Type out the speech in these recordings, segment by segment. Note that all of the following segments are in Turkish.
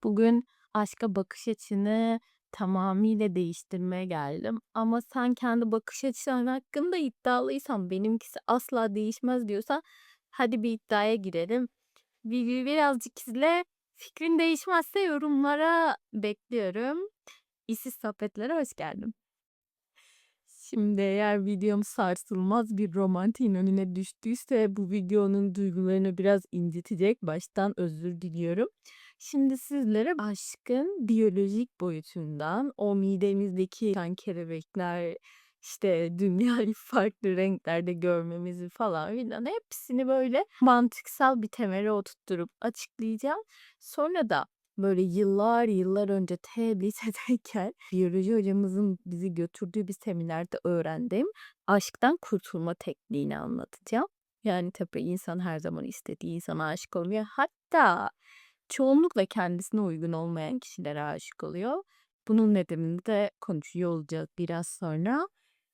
Bugün aşka bakış açını tamamıyla değiştirmeye geldim. Ama sen kendi bakış açın hakkında iddialıysan, benimkisi asla değişmez diyorsan, hadi bir iddiaya girelim. Birazcık izle. Fikrin değişmezse yorumlara bekliyorum. İşsiz sohbetlere hoş geldin. Şimdi eğer videom sarsılmaz bir romantiğin önüne düştüyse bu videonun duygularını biraz incitecek. Baştan özür diliyorum. Şimdi sizlere aşkın biyolojik boyutundan o midemizdeki uçan kelebekler, işte dünyayı farklı renklerde görmemizi falan filan hepsini böyle mantıksal bir temele oturtturup açıklayacağım. Sonra da böyle yıllar yıllar önce lisedeyken biyoloji hocamızın bizi götürdüğü bir seminerde öğrendiğim aşktan kurtulma tekniğini anlatacağım. Yani tabii insan her zaman istediği insana aşık olmuyor. Hatta çoğunlukla kendisine uygun olmayan kişilere aşık oluyor. Bunun nedenini de konuşuyor olacağız biraz sonra.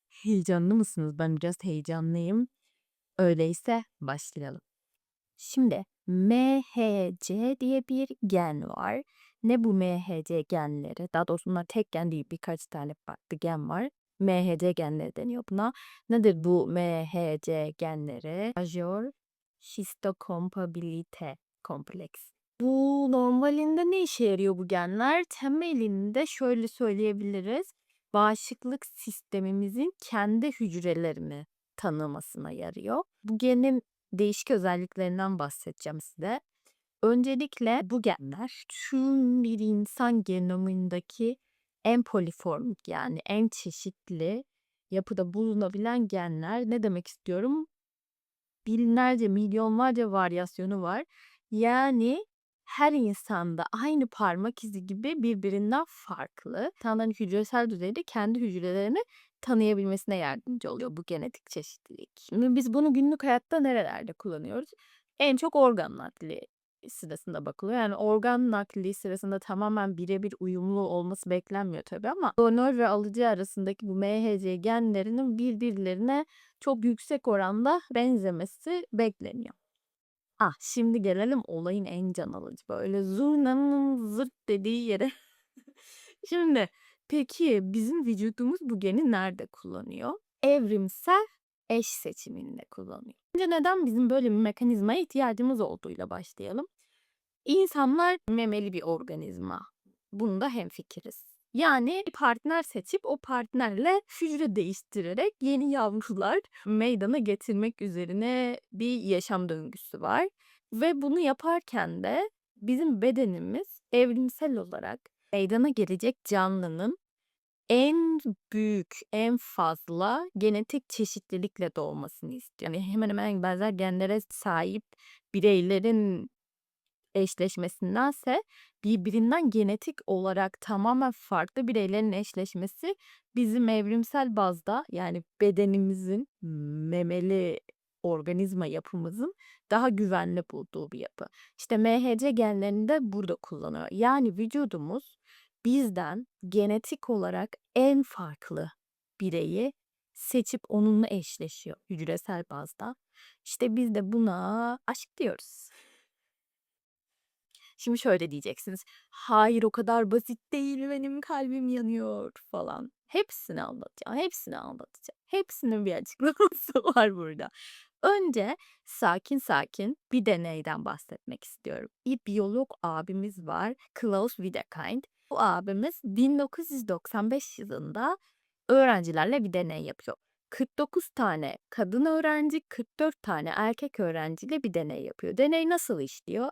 Heyecanlı mısınız? Ben biraz heyecanlıyım. Öyleyse başlayalım. Şimdi MHC diye bir gen var. Ne bu MHC genleri? Daha doğrusu bunlar tek gen değil, birkaç tane farklı gen var. MHC genleri deniyor buna. Nedir bu MHC genleri? Major histocompatibility kompleks. Bu normalinde ne işe yarıyor bu genler? Temelinde şöyle söyleyebiliriz. Bağışıklık sistemimizin kendi hücrelerini tanımasına yarıyor. Bu genin değişik özelliklerinden bahsedeceğim size. Öncelikle bu genler tüm bir insan genomundaki en poliformik yani en çeşitli yapıda bulunabilen genler. Ne demek istiyorum? Binlerce, milyonlarca varyasyonu var. Yani her insanda aynı parmak izi gibi birbirinden farklı. İnsanların hücresel düzeyde kendi hücrelerini tanıyabilmesine yardımcı oluyor bu genetik çeşitlilik. Şimdi biz bunu günlük hayatta nerelerde kullanıyoruz? En çok organ nakli sırasında bakılıyor. Yani organ nakli sırasında tamamen birebir uyumlu olması beklenmiyor tabii ama donör ve alıcı arasındaki bu MHC genlerinin birbirlerine çok yüksek oranda benzemesi bekleniyor. Ah, şimdi gelelim olayın en can alıcı böyle zurnanın zırt dediği yere. Şimdi peki bizim vücudumuz bu geni nerede kullanıyor? Evrimsel eş seçiminde kullanıyor. Şimdi neden bizim böyle bir mekanizmaya ihtiyacımız olduğuyla başlayalım. İnsanlar memeli bir organizma. Bunda hemfikiriz. Yani bir partner seçip o partnerle hücre değiştirerek yeni yavrular meydana getirmek üzerine bir yaşam döngüsü var. Ve bunu yaparken de bizim bedenimiz evrimsel olarak meydana gelecek canlının en büyük, en fazla genetik çeşitlilikle doğmasını istiyor. Yani hemen hemen benzer genlere sahip bireylerin eşleşmesindense birbirinden genetik olarak tamamen farklı bireylerin eşleşmesi bizim evrimsel bazda yani bedenimizin memeli organizma yapımızın daha güvenli bulduğu bir yapı. İşte MHC genlerini de burada kullanıyor. Yani vücudumuz bizden genetik olarak en farklı bireyi seçip onunla eşleşiyor hücresel bazda. İşte biz de buna aşk diyoruz. Şimdi şöyle diyeceksiniz. Hayır o kadar basit değil benim kalbim yanıyor falan. Hepsini anlatacağım, hepsini anlatacağım. Hepsinin bir açıklaması var burada. Önce sakin sakin bir deneyden bahsetmek istiyorum. Bir biyolog abimiz var, Klaus Wiederkind. Bu abimiz 1995 yılında öğrencilerle bir deney yapıyor. 49 tane kadın öğrenci, 44 tane erkek öğrenciyle bir deney yapıyor. Deney nasıl işliyor?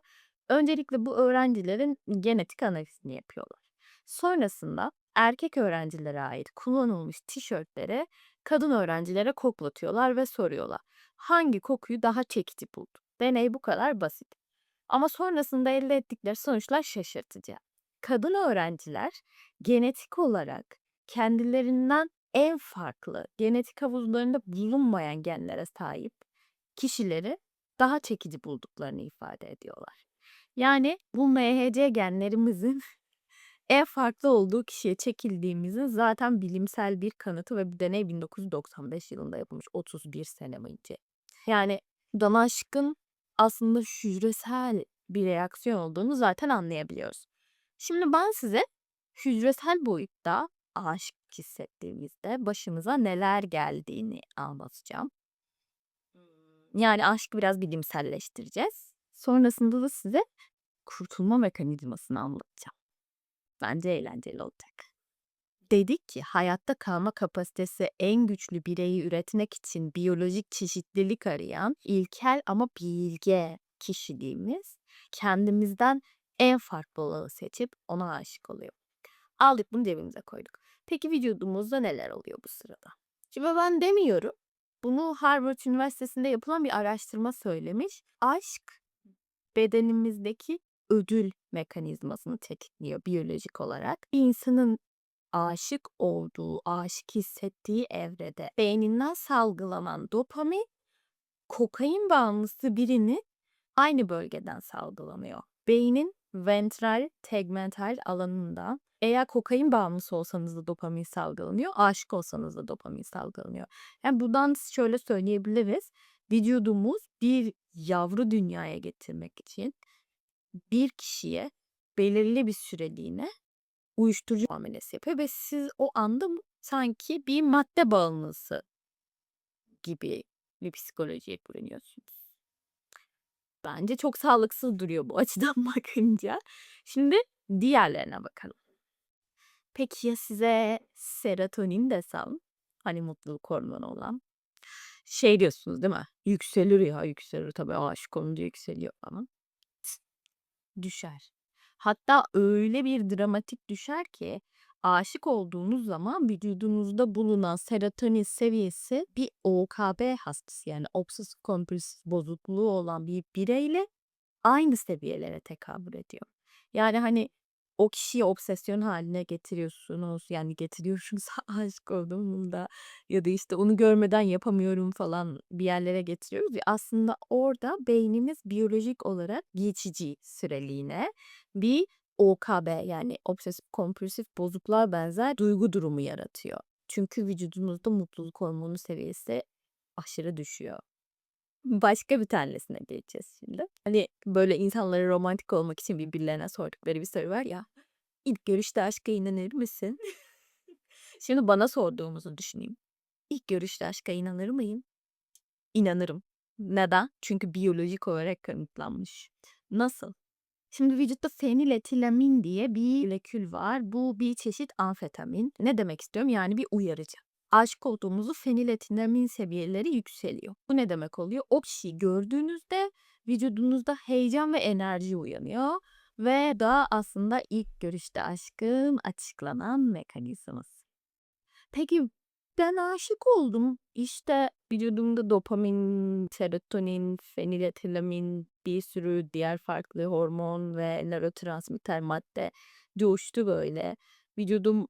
Öncelikle bu öğrencilerin genetik analizini yapıyorlar. Sonrasında erkek öğrencilere ait kullanılmış tişörtleri kadın öğrencilere koklatıyorlar ve soruyorlar. Hangi kokuyu daha çekici buldun? Deney bu kadar basit. Ama sonrasında elde ettikleri sonuçlar şaşırtıcı. Kadın öğrenciler genetik olarak kendilerinden en farklı, genetik havuzlarında bulunmayan genlere sahip kişileri daha çekici bulduklarını ifade ediyorlar. Yani bu MHC genlerimizin en farklı olduğu kişiye çekildiğimizin zaten bilimsel bir kanıtı ve bu deney 1995 yılında yapılmış 31 sene önce. Yani danışkın aslında hücresel bir reaksiyon olduğunu zaten anlayabiliyoruz. Şimdi ben size hücresel boyutta aşık hissettiğimizde başımıza neler geldiğini anlatacağım. Yani aşkı biraz bilimselleştireceğiz. Sonrasında da size kurtulma mekanizmasını anlatacağım. Bence eğlenceli olacak. Dedik ki hayatta kalma kapasitesi en güçlü bireyi üretmek için biyolojik çeşitlilik arayan ilkel ama bilge kişiliğimiz kendimizden en farklı olanı seçip ona aşık oluyor. Aldık bunu cebimize koyduk. Peki vücudumuzda neler oluyor bu sırada? Şimdi ben demiyorum. Bunu Harvard Üniversitesi'nde yapılan bir araştırma söylemiş. Aşk bedenimizdeki ödül mekanizmasını tetikliyor biyolojik olarak. Bir insanın aşık olduğu, aşık hissettiği evrede beyninden salgılanan dopamin, kokain bağımlısı birinin aynı bölgeden salgılanıyor. Beynin ventral tegmental alanında. Eğer kokain bağımlısı olsanız da dopamin salgılanıyor, aşık olsanız da dopamin salgılanıyor. Yani buradan şöyle söyleyebiliriz. Vücudumuz bir yavru dünyaya getirmek için bir kişiye belirli bir süreliğine uyuşturucu muamelesi yapıyor ve siz o anda sanki bir madde bağımlısı gibi bir psikolojiye bürünüyorsunuz. Bence çok sağlıksız duruyor bu açıdan bakınca. Şimdi diğerlerine bakalım. Peki ya size serotonin desem? Hani mutluluk hormonu olan. Şey diyorsunuz değil mi? Yükselir ya yükselir tabii aşık olunca yükseliyor falan. Düşer. Hatta öyle bir dramatik düşer ki aşık olduğunuz zaman vücudunuzda bulunan serotonin seviyesi bir OKB hastası yani obsesif kompulsif bozukluğu olan bir bireyle aynı seviyelere tekabül ediyor. Yani, hani, o kişiyi obsesyon haline getiriyorsunuz, yani, getiriyorsunuz aşık olduğumda ya da, işte, onu görmeden yapamıyorum falan bir yerlere getiriyoruz ya, aslında orada beynimiz biyolojik olarak geçici süreliğine bir OKB yani obsesif kompulsif bozukluğa benzer duygu durumu yaratıyor. Çünkü vücudunuzda mutluluk hormonu seviyesi aşırı düşüyor. Başka bir tanesine geçeceğiz şimdi. Hani, böyle, insanlara romantik olmak için birbirlerine sordukları bir soru var ya, "İlk görüşte aşka inanır mısın?" Şimdi bana sorduğumuzu düşüneyim. İlk görüşte aşka inanır mıyım? İnanırım. Neden? Çünkü biyolojik olarak kanıtlanmış. Nasıl? Şimdi vücutta feniletilamin diye bir molekül var. Bu bir çeşit amfetamin. Ne demek istiyorum? Yani bir uyarıcı. Aşık olduğumuzda feniletilamin seviyeleri yükseliyor. Bu ne demek oluyor? O kişiyi gördüğünüzde vücudunuzda heyecan ve enerji uyanıyor. Ve da aslında ilk görüşte aşkın açıklanan mekanizması. Peki ben aşık oldum. İşte vücudumda dopamin, serotonin, feniletilamin, bir sürü diğer farklı hormon ve nörotransmitter madde coştu böyle. Vücudum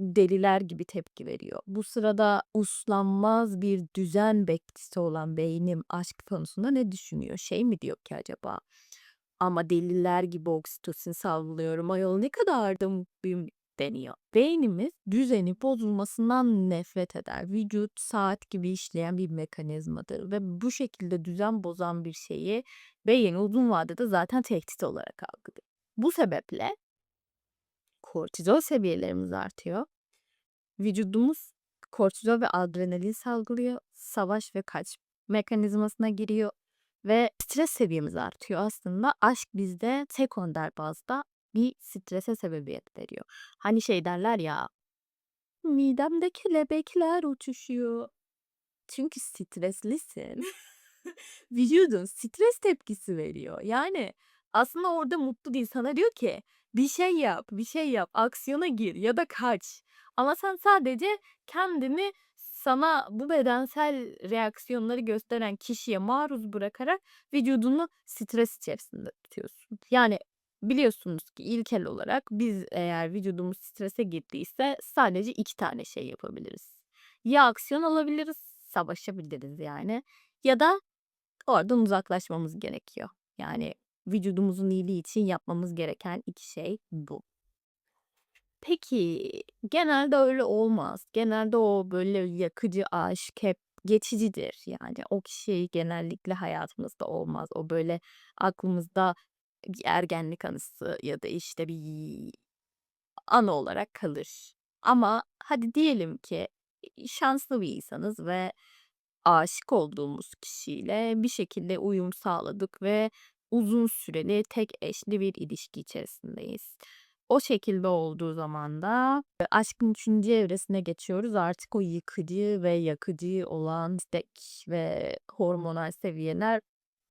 deliler gibi tepki veriyor. Bu sırada uslanmaz bir düzen bekçisi olan beynim aşk konusunda ne düşünüyor? Şey mi diyor ki acaba? Ama deliler gibi oksitosin salgılıyorum. Ayol ne kadar da mutluyum deniyor. Beynimiz düzeni bozulmasından nefret eder. Vücut saat gibi işleyen bir mekanizmadır ve bu şekilde düzen bozan bir şeyi beyin uzun vadede zaten tehdit olarak algılıyor. Bu sebeple kortizol seviyelerimiz artıyor. Vücudumuz kortizol ve adrenalin salgılıyor. Savaş ve kaç mekanizmasına giriyor ve stres seviyemiz artıyor. Aslında aşk bizde sekonder bazda bir strese sebebiyet veriyor. Hani şey derler ya, midemde kelebekler uçuşuyor. Çünkü streslisin. Vücudun stres tepkisi veriyor. Yani aslında orada mutlu değil. Sana diyor ki bir şey yap, bir şey yap, aksiyona gir ya da kaç. Ama sen sadece kendini sana bu bedensel reaksiyonları gösteren kişiye maruz bırakarak vücudunu stres içerisinde tutuyorsun. Yani biliyorsunuz ki ilkel olarak biz eğer vücudumuz strese girdiyse sadece iki tane şey yapabiliriz. Ya aksiyon alabiliriz, savaşabiliriz yani ya da oradan uzaklaşmamız gerekiyor. Yani vücudumuzun iyiliği için yapmamız gereken iki şey bu. Peki, genelde öyle olmaz. Genelde o böyle yakıcı aşk hep geçicidir. Yani o kişi genellikle hayatımızda olmaz. O böyle aklımızda bir ergenlik anısı ya da, işte, bir anı olarak kalır. Ama hadi diyelim ki, şanslı bir insanız ve aşık olduğumuz kişiyle bir şekilde uyum sağladık ve uzun süreli tek eşli bir ilişki içerisindeyiz. O şekilde olduğu zaman da aşkın 3. evresine geçiyoruz. Artık o yıkıcı ve yakıcı olan istek ve hormonal seviyeler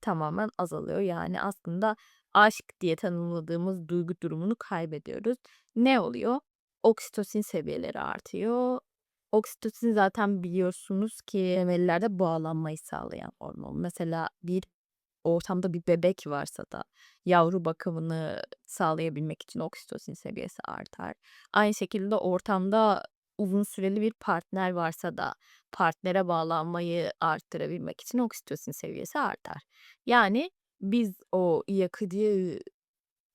tamamen azalıyor. Yani aslında aşk diye tanımladığımız duygu durumunu kaybediyoruz. Ne oluyor? Oksitosin seviyeleri artıyor. Oksitosin zaten biliyorsunuz ki memelilerde bağlanmayı sağlayan hormon. Mesela bir ortamda bir bebek varsa da yavru bakımını sağlayabilmek için oksitosin seviyesi artar. Aynı şekilde ortamda uzun süreli bir partner varsa da partnere bağlanmayı arttırabilmek için oksitosin seviyesi artar. Yani biz o yakıcı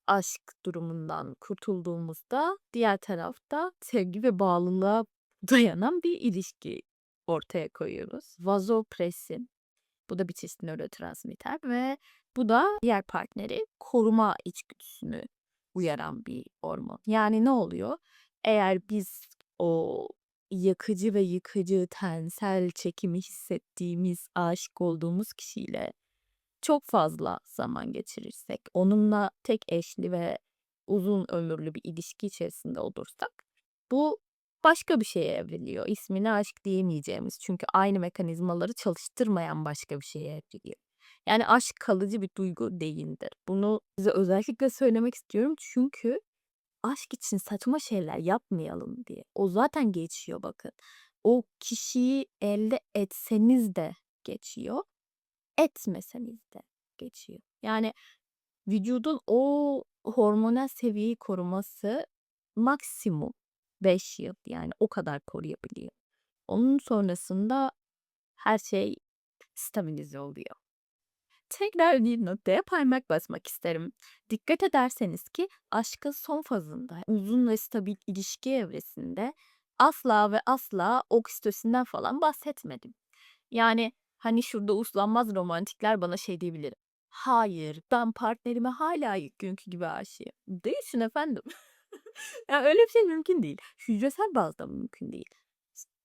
aşk durumundan kurtulduğumuzda diğer tarafta sevgi ve bağlılığa dayanan bir ilişki ortaya koyuyoruz. Vazopresin, bu da bir çeşit nörotransmitter ve bu da diğer partneri koruma içgüdüsünü uyaran bir hormon. Yani ne oluyor? Eğer biz o yakıcı ve yıkıcı tensel çekimi hissettiğimiz, aşık olduğumuz kişiyle çok fazla zaman geçirirsek, onunla tek eşli ve uzun ömürlü bir ilişki içerisinde olursak, bu başka bir şeye evriliyor. İsmine aşk diyemeyeceğimiz, çünkü aynı mekanizmaları çalıştırmayan başka bir şeye evriliyor. Yani aşk kalıcı bir duygu değildir. Bunu size özellikle söylemek istiyorum, çünkü aşk için saçma şeyler yapmayalım diye. O zaten geçiyor bakın. O kişiyi elde etseniz de geçiyor, etmeseniz de geçiyor. Yani vücudun o hormonal seviyeyi koruması maksimum 5 yıl, yani o kadar koruyabiliyor. Onun sonrasında her şey stabilize oluyor. Tekrar bir noktaya parmak basmak isterim. Dikkat ederseniz ki aşkın son fazında, uzun ve stabil ilişki evresinde asla ve asla oksitosinden falan bahsetmedim. Yani, hani, şurada uslanmaz romantikler bana şey diyebilir: "Hayır, ben partnerime hâlâ ilk günkü gibi aşığım." Değilsin efendim. Ya, öyle bir şey mümkün değil. Hücresel bazda mümkün değil.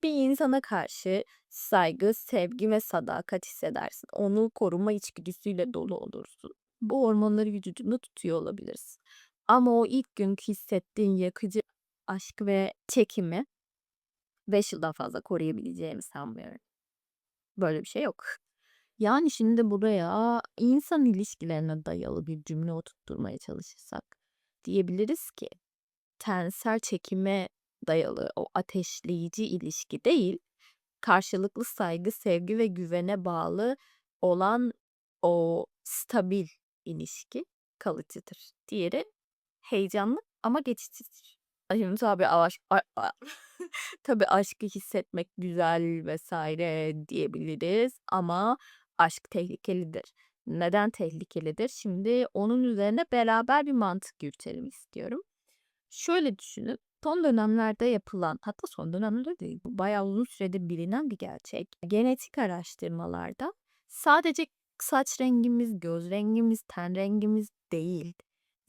Bir insana karşı saygı, sevgi ve sadakat hissedersin. Onu koruma içgüdüsüyle dolu olursun. Bu hormonları vücudunda tutuyor olabilirsin. Ama o ilk günkü hissettiğin yakıcı aşk ve çekimi 5 yıldan fazla koruyabileceğimi sanmıyorum. Böyle bir şey yok. Yani şimdi buraya insan ilişkilerine dayalı bir cümle oturtturmaya çalışırsak diyebiliriz ki tensel çekime dayalı o ateşleyici ilişki değil, karşılıklı saygı, sevgi ve güvene bağlı olan o stabil ilişki kalıcıdır. Diğeri heyecanlı ama geçicidir. Şimdi tabii tabii aşkı hissetmek güzel vesaire diyebiliriz ama aşk tehlikelidir. Neden tehlikelidir? Şimdi onun üzerine beraber bir mantık yürütelim istiyorum. Şöyle düşünün, son dönemlerde yapılan, hatta son dönemlerde değil, bu bayağı uzun süredir bilinen bir gerçek. Genetik araştırmalarda sadece saç rengimiz, göz rengimiz, ten rengimiz değil,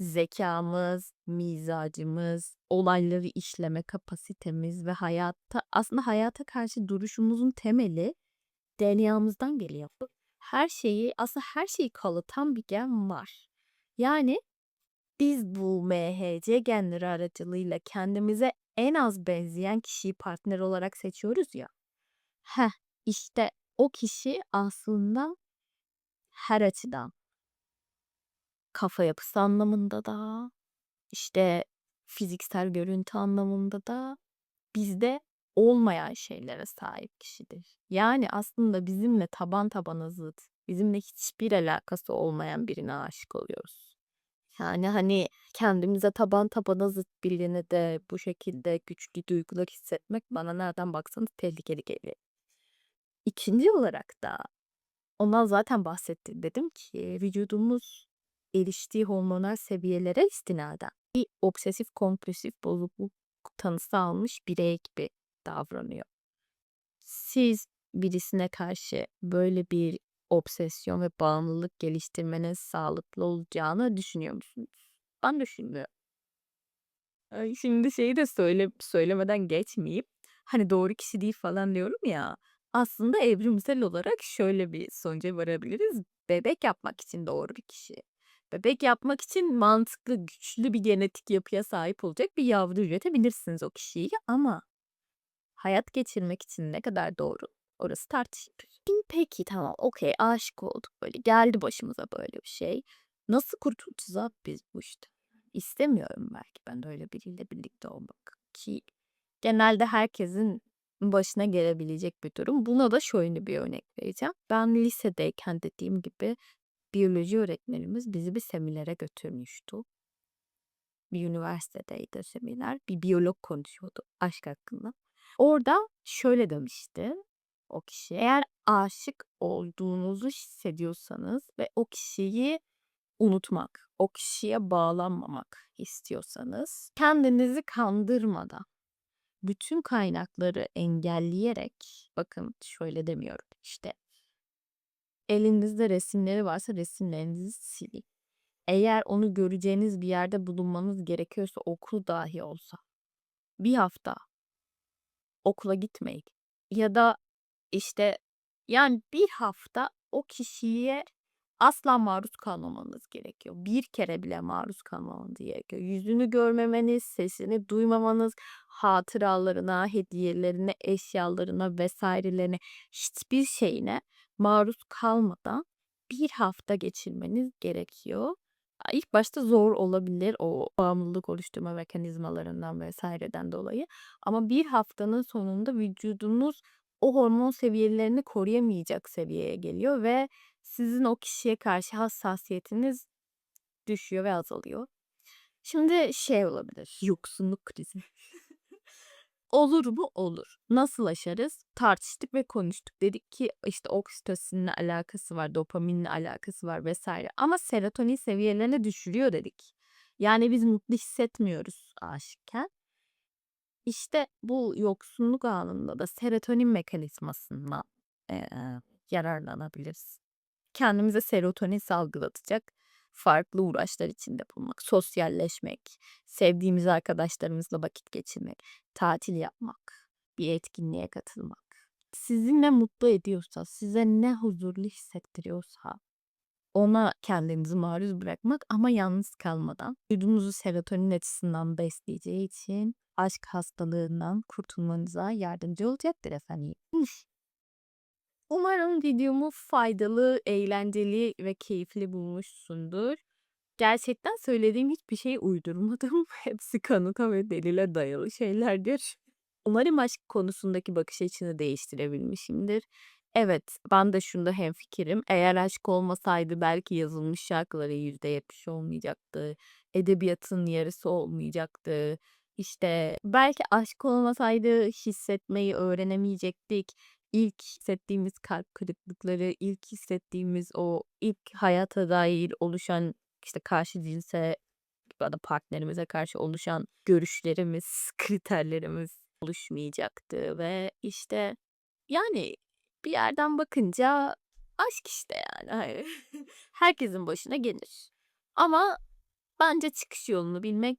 zekamız, mizacımız, olayları işleme kapasitemiz ve aslında hayata karşı duruşumuzun temeli DNA'mızdan geliyor. Aslında her şeyi kalıtan bir gen var. Yani biz bu MHC genleri aracılığıyla kendimize en az benzeyen kişiyi partner olarak seçiyoruz ya. Heh, işte o kişi aslında her açıdan, kafa yapısı anlamında da, işte fiziksel görüntü anlamında da bizde olmayan şeylere sahip kişidir. Yani aslında bizimle taban tabana zıt, bizimle hiçbir alakası olmayan birine aşık oluyoruz. Yani, hani, kendimize taban tabana zıt birine de bu şekilde güçlü duygular hissetmek bana nereden baksanız tehlikeli geliyor. İkinci olarak da ondan zaten bahsettim. Dedim ki vücudumuz eriştiği hormonal seviyelere istinaden bir obsesif kompulsif bozukluk tanısı almış birey gibi davranıyor. Siz birisine karşı böyle bir obsesyon ve bağımlılık geliştirmenin sağlıklı olacağını düşünüyor musunuz? Ben düşünmüyorum. Şimdi şeyi de söylemeden geçmeyeyim. Hani doğru kişi değil falan diyorum ya. Aslında evrimsel olarak şöyle bir sonuca varabiliriz. Bebek yapmak için doğru bir kişi. Bebek yapmak için mantıklı, güçlü bir genetik yapıya sahip olacak bir yavru üretebilirsiniz o kişiyi ama hayat geçirmek için ne kadar doğru, orası tartışılır. Peki, tamam, okay, aşık olduk böyle, geldi başımıza böyle bir şey. Nasıl kurtulacağız abi biz bu işten? İstemiyorum belki ben de öyle biriyle birlikte olmak ki genelde herkesin başına gelebilecek bir durum. Buna da şöyle bir örnek vereceğim. Ben lisedeyken dediğim gibi biyoloji öğretmenimiz bizi bir seminere götürmüştü. Bir üniversitedeydi seminer. Bir biyolog konuşuyordu aşk hakkında. Orada şöyle demişti o kişi. Eğer aşık olduğunuzu hissediyorsanız ve o kişiyi unutmak, o kişiye bağlanmamak istiyorsanız kendinizi kandırmadan bütün kaynakları engelleyerek bakın şöyle demiyorum işte elinizde resimleri varsa resimlerinizi silin. Eğer onu göreceğiniz bir yerde bulunmanız gerekiyorsa okul dahi olsa bir hafta okula gitmeyin. Ya da işte yani bir hafta o kişiye asla maruz kalmamanız gerekiyor. Bir kere bile maruz kalmamanız gerekiyor. Yüzünü görmemeniz, sesini duymamanız, hatıralarına, hediyelerine, eşyalarına vesairelerine hiçbir şeyine maruz kalmadan bir hafta geçirmeniz gerekiyor. İlk başta zor olabilir o bağımlılık oluşturma mekanizmalarından vesaireden dolayı. Ama bir haftanın sonunda vücudunuz o hormon seviyelerini koruyamayacak seviyeye geliyor ve sizin o kişiye karşı hassasiyetiniz düşüyor ve azalıyor. Şimdi şey olabilir, yoksunluk krizi. Olur mu? Olur. Nasıl aşarız? Tartıştık ve konuştuk. Dedik ki işte oksitosinle alakası var, dopaminle alakası var vesaire. Ama serotonin seviyelerini düşürüyor dedik. Yani biz mutlu hissetmiyoruz aşıkken. İşte bu yoksunluk anında da serotonin mekanizmasından eee, yararlanabiliriz. Kendimize serotonin salgılatacak farklı uğraşlar içinde bulunmak, sosyalleşmek, sevdiğimiz arkadaşlarımızla vakit geçirmek, tatil yapmak, bir etkinliğe katılmak. Sizi ne mutlu ediyorsa, size ne huzurlu hissettiriyorsa ona kendinizi maruz bırakmak ama yalnız kalmadan. Vücudunuzu serotonin açısından besleyeceği için aşk hastalığından kurtulmanıza yardımcı olacaktır efendim. Umarım videomu faydalı, eğlenceli ve keyifli bulmuşsundur. Gerçekten söylediğim hiçbir şey uydurmadım. Hepsi kanıta ve delile dayalı şeylerdir. Umarım aşk konusundaki bakış açını değiştirebilmişimdir. Evet, ben de şunda hemfikirim. Eğer aşk olmasaydı belki yazılmış şarkıların %70 olmayacaktı. Edebiyatın yarısı olmayacaktı. İşte belki aşk olmasaydı hissetmeyi öğrenemeyecektik. İlk hissettiğimiz kalp kırıklıkları, ilk hissettiğimiz o ilk hayata dair oluşan işte karşı cinse ya da partnerimize karşı oluşan görüşlerimiz, kriterlerimiz oluşmayacaktı ve işte yani bir yerden bakınca aşk işte yani. Hani herkesin başına gelir. Ama bence çıkış yolunu bilmek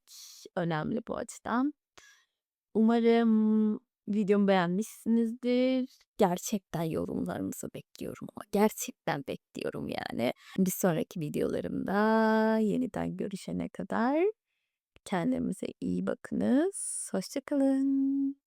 önemli bu açıdan. Umarım videomu beğenmişsinizdir. Gerçekten yorumlarınızı bekliyorum ama gerçekten bekliyorum yani. Bir sonraki videolarımda yeniden görüşene kadar kendinize iyi bakınız. Hoşça kalın.